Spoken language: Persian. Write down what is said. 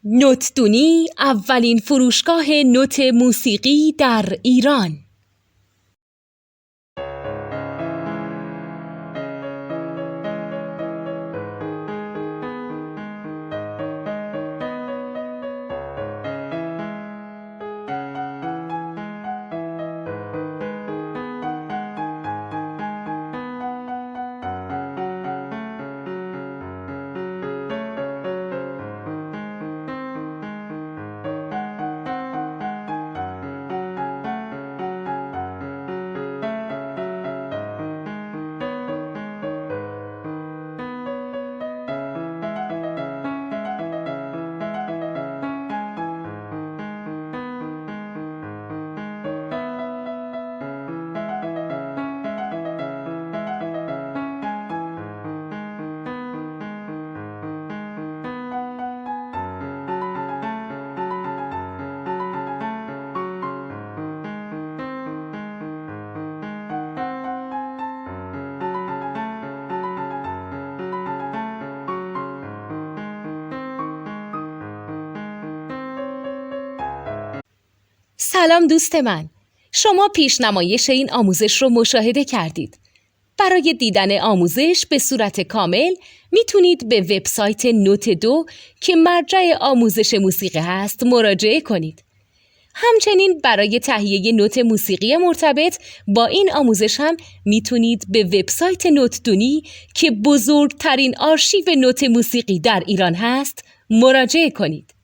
نوتدونی اولین فروشگاه نوت موسیقی در ایران. سلام دوست من، شما پیشنمایش این آموزش رو مشاهده کردید. برای دیدن آموزش به صورت کامل میتونید به وبسایت نوت2 که مرجع آموزش موسیقی هست مراجعه کنید. همچنین برای تهیه نوت موسیقی مرتبط با این آموزش هم میتونید به وبسایت نوتدونی که بزرگترین آرشیو نوت موسیقی در ایران هست مراجعه کنید.